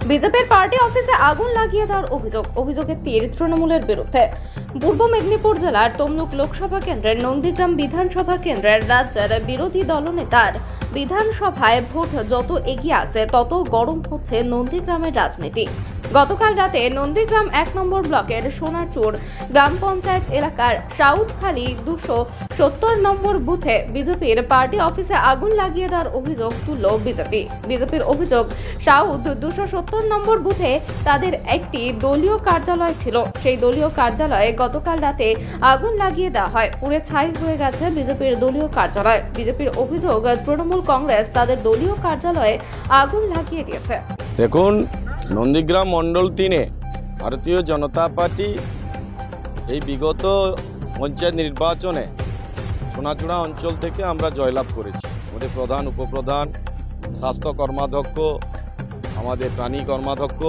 বিজেপির পার্টি অফিসে আগুন লাগিয়ে দেওয়ার অভিযোগের তীর তৃণমূলের বিরুদ্ধে। পূর্ব মেদিনীপুর জেলার তমলুক লোকসভা কেন্দ্রের নন্দীগ্রাম বিধানসভা কেন্দ্রের রাজ্যের বিরোধী দলনেতার বিধানসভায় ভোট যত এগিয়ে আসে তত গরম হচ্ছে নন্দীগ্রামের রাজনীতি। গতকাল রাতে নন্দীগ্রাম ১ নম্বর ব্লকের সোনারচুর গ্রাম পঞ্চায়েত এলাকার সাউথখালী ২৭০ নম্বর বুথে বিজেপির পার্টি অফিসে আগুন লাগিয়ে দেওয়ার অভিযোগ তুলল বিজেপির অভিযোগ, সাউথ ২৭০ নম্বর বুথে তাদের একটি দলীয় কার্যালয় ছিল। সেই দলীয় কার্যালয়ে গতকাল রাতে আগুন লাগিয়ে দেওয়া হয়। পুড়ে ছাই হয়ে গেছে বিজেপির দলীয় কার্যালয়। বিজেপির অভিযোগ, তৃণমূল কংগ্রেস তাদের দলীয় কার্যালয়ে আগুন লাগিয়ে দিয়েছে। দেখুন, নন্দীগ্রাম মণ্ডল ৩-এ ভারতীয় জনতা পার্টি এই বিগত পঞ্চায়েত নির্বাচনে সোনাচূড়া অঞ্চল থেকে আমরা জয়লাভ করেছি। আমাদের প্রধান, উপপ্রধান, স্বাস্থ্য কর্মাধ্যক্ষ, আমাদের প্রাণী কর্মাধ্যক্ষ,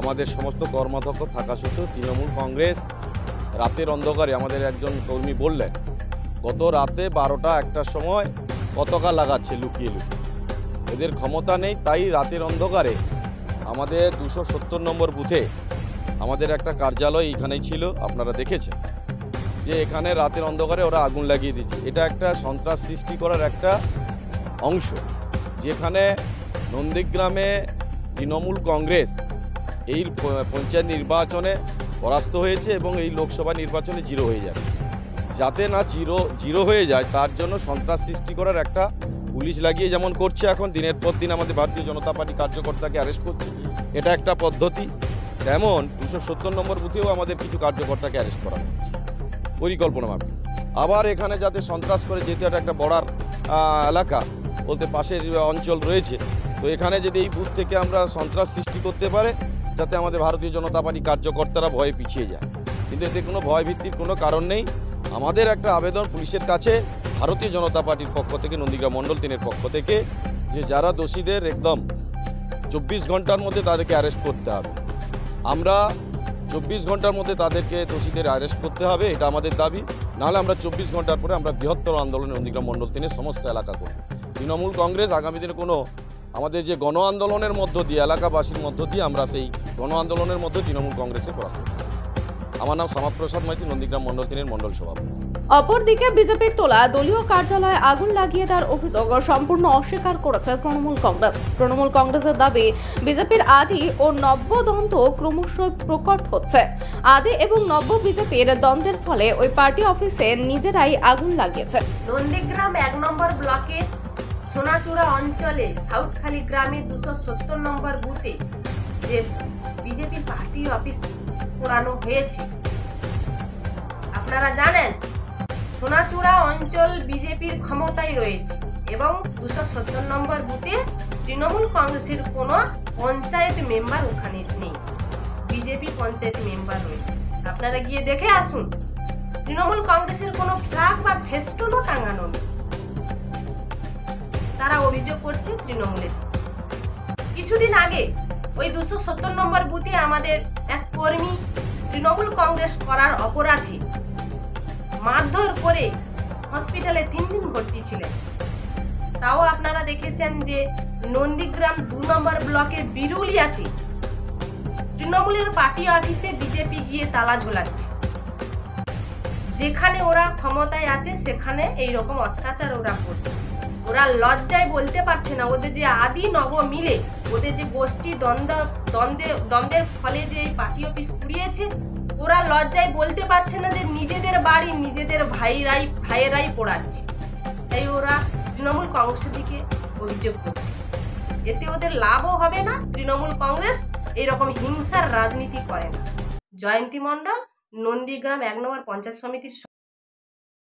আমাদের সমস্ত কর্মাধ্যক্ষ থাকা সত্ত্বেও তৃণমূল কংগ্রেস রাতের অন্ধকারে, আমাদের একজন কর্মী বললেন, গত রাতে ১২টা-১টার সময় পতাকা লাগাচ্ছে লুকিয়ে লুকিয়ে। এদের ক্ষমতা নেই, তাই রাতের অন্ধকারে আমাদের ২৭০ নম্বর বুথে আমাদের একটা কার্যালয় এখানেই ছিল, আপনারা দেখেছেন যে এখানে রাতের অন্ধকারে ওরা আগুন লাগিয়ে দিচ্ছে। এটা একটা সন্ত্রাস সৃষ্টি করার একটা অংশ, যেখানে নন্দীগ্রামে তৃণমূল কংগ্রেস এই পঞ্চায়েত নির্বাচনে পরাস্ত হয়েছে এবং এই লোকসভা নির্বাচনে জিরো হয়ে যাবে। যাতে না জিরো হয়ে যায় তার জন্য সন্ত্রাস সৃষ্টি করার একটা পুলিশ লাগিয়ে যেমন করছে, এখন দিনের পর দিন আমাদের ভারতীয় জনতা পার্টি কার্যকর্তাকে অ্যারেস্ট করছে, এটা একটা পদ্ধতি। তেমন ২৭০ নম্বর বুথেও আমাদের কিছু কার্যকর্তাকে অ্যারেস্ট করা হচ্ছে পরিকল্পনাভাবে। আবার এখানে যাতে সন্ত্রাস করে, যেহেতু এটা একটা বর্ডার এলাকা বলতে পাশের অঞ্চল রয়েছে, তো এখানে যদি এই বুথ থেকে আমরা সন্ত্রাস সৃষ্টি করতে পারে, যাতে আমাদের ভারতীয় জনতা পার্টি কার্যকর্তারা ভয়ে পিছিয়ে যায়। কিন্তু এতে কোনো ভয় ভিত্তির কোনো কারণ নেই। আমাদের একটা আবেদন পুলিশের কাছে ভারতীয় জনতা পার্টির পক্ষ থেকে, নন্দীগ্রাম মণ্ডল ৩-এর পক্ষ থেকে, যে যারা দোষীদের একদম ২৪ ঘন্টার মধ্যে তাদেরকে অ্যারেস্ট করতে হবে। আমরা ২৪ ঘন্টার মধ্যে তাদেরকে দোষীদের অ্যারেস্ট করতে হবে, এটা আমাদের দাবি। নাহলে আমরা ২৪ ঘন্টার পরে আমরা বৃহত্তর আন্দোলনে নন্দীগ্রাম মণ্ডল ৩-এর সমস্ত এলাকা করব। তৃণমূল কংগ্রেস আগামী দিনে কোনো আমাদের যে গণ আন্দোলনের মধ্য দিয়ে, এলাকাবাসীর মধ্য দিয়ে আমরা সেই গণ আন্দোলনের মধ্যে তৃণমূল কংগ্রেসের পরাস্ত করব। আমার নাম শ্যামাপ্রসাদ মাইতি, নন্দীগ্রাম মণ্ডল ৩-এর মণ্ডল সভাপতি। অপরদিকে বিজেপির তোলা দলীয় কার্যালয়ে আগুন লাগিয়ে দেওয়ার অভিযোগ সম্পূর্ণ অস্বীকার করেছে তৃণমূল কংগ্রেসের দাবি, বিজেপির আদি ও নব্য দ্বন্দ্ব ক্রমশ প্রকট হচ্ছে। আদি এবং নব্য বিজেপির দ্বন্দ্বের ফলে ওই পার্টি অফিসে নিজেরাই আগুন লাগিয়েছে। নন্দীগ্রাম ১ নম্বর ব্লকের সোনাচূড়া অঞ্চলে সাউথখালী গ্রামে ২৭০ নম্বর বুথে যে বিজেপি পার্টি অফিস পোড়ানো হয়েছে, আপনারা জানেন সোনাচূড়া অঞ্চল বিজেপির ক্ষমতায় রয়েছে এবং ২৭০ নম্বর বুথে তৃণমূল কংগ্রেসের কোনো পঞ্চায়েত মেম্বার ওখানে নেই, বিজেপি পঞ্চায়েত মেম্বার রয়েছে। আপনারা গিয়ে দেখে আসুন, তৃণমূল কংগ্রেসের কোনো ফ্ল্যাগ বা ফেস্টুনও টাঙানো নেই। তারা অভিযোগ করছে তৃণমূলের। কিছুদিন আগে ওই ২৭০ নম্বর বুথে আমাদের এক কর্মী তৃণমূল কংগ্রেস করার অপরাধে মারধর করে হসপিটালে ৩ দিন ভর্তি ছিলেন। তাও আপনারা দেখেছেন যে নন্দীগ্রাম ২ নম্বর ব্লকের বিরুলিয়াতে তৃণমূলের পার্টি অফিসে বিজেপি গিয়ে তালা ঝোলাচ্ছে। যেখানে ওরা ক্ষমতায় আছে সেখানে এইরকম অত্যাচার ওরা করছে। ওরা লজ্জায় বলতে পারছে না, ওদের যে আদি নব মিলে ওদের যে গোষ্ঠী দ্বন্দ্বের ফলে যে এই পার্টি অফিস পুড়িয়েছে, ওরা লজ্জায় বলতে পারছে না যে নিজেদের বাড়ি নিজেদের ভাইয়েরাই পোড়াচ্ছে। তাই ওরা তৃণমূল কংগ্রেসের দিকে অভিযোগ করছে। এতে ওদের লাভও হবে না, তৃণমূল কংগ্রেস এইরকম হিংসার রাজনীতি করে না। জয়ন্তী মণ্ডল, নন্দীগ্রাম ১ নম্বর পঞ্চায়েত সমিতির